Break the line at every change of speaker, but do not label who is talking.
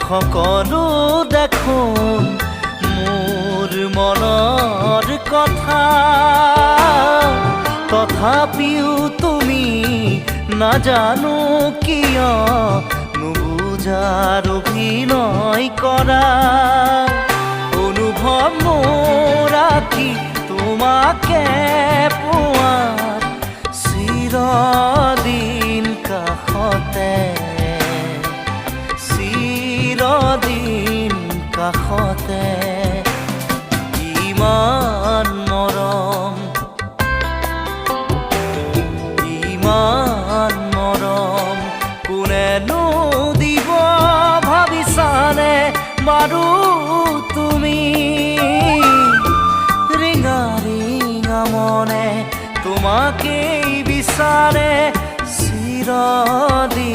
সকলো দেখোন মোৰ মনৰ কথা, তথাপিও তুমি নাজানো কিয় নুবুজাৰ অভিনয় কৰা। অনুভৱ মোৰ আঁকি তোমাকে পোৱাৰ চিৰদিন কাষতে, চিৰদিন কাষতে। ইমান মৰম, ইমান মৰম কোনেনো দিব ভাবিছানে বাৰু তুমি? ৰিঙা ৰিঙা মনে তোমাকেই বিচাৰে চিৰদিন